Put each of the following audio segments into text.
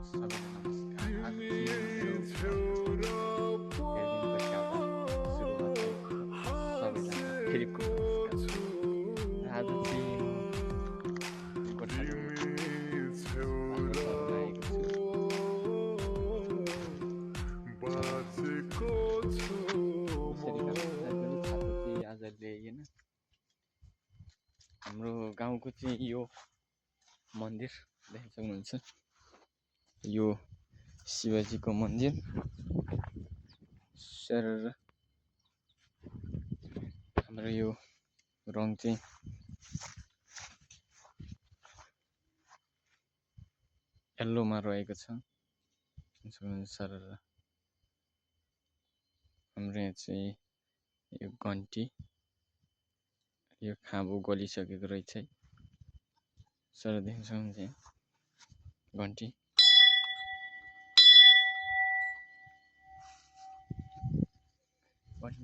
सबैलाई नमस्कार। आज चाहिँ मेरो धेरै दिनपछि आउँदा सुरुवात भएको छ। सबैलाई फेरि पनि नमस्कार। आज चाहिँ म गोठालो बाख्रा आएको छु। यसरी साथीहरू छातो चाहिँ आज ल्याइएन। हाम्रो गाउँको चाहिँ यो मन्दिर देख्न सक्नुहुन्छ। यो शिवजीको मन्दिर सर हाम्रो यो रङ चाहिँ येल्लोमा रहेको छ। सर हाम्रो यहाँ चाहिँ यो घन्टी यो खाँबो गलिसकेको रहेछ। सर देख्न सक्नुहुन्छ घन्टी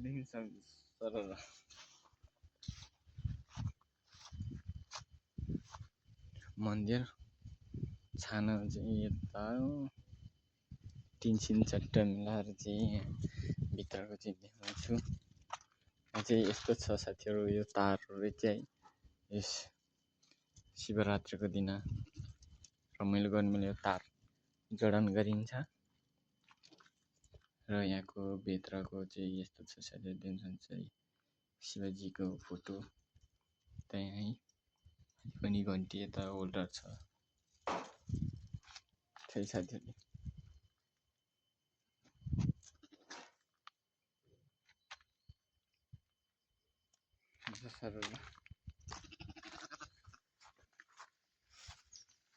देख्न सक्नुहुन्छ सर मन्दिर छाना चाहिँ यता टिनसिन चट्टा मिलाएर चाहिँ भित्रको चाहिँ देखाउँछु। चाहिँ यस्तो छ साथीहरू, यो तारहरू चाहिँ यस शिवरात्रिको दिन रमाइलो गर्नुले यो तार जडान गरिन्छ र यहाँको भित्रको चाहिँ यस्तो छ साथीहरू देख्नुहुन्छ। शिवजीको फोटो त्यही पनि घन्टी यता होल्डर छ। त्यही साथीहरू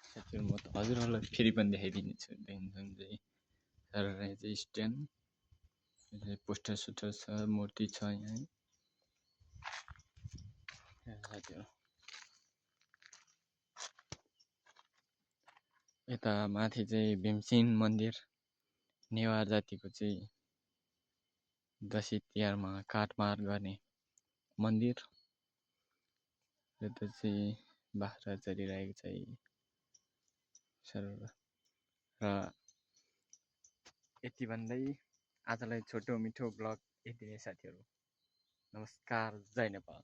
साथीहरू म त हजुरहरूलाई फेरि पनि देखाइदिनेछु। देख्नुहुन्छ सर चाहिँ स्ट्यान्ड पोस्टर सुटर छ, मूर्ति छ यहाँ साथीहरू। यता माथि चाहिँ भीमसेन मन्दिर, नेवार जातिको चाहिँ दसैँ तिहारमा काटमार गर्ने मन्दिर। यता चाहिँ बाख्रा चरिरहेको छ सर र यति भन्दै आजलाई छोटो मिठो ब्लग यति नै साथीहरू। नमस्कार, जय नेपाल।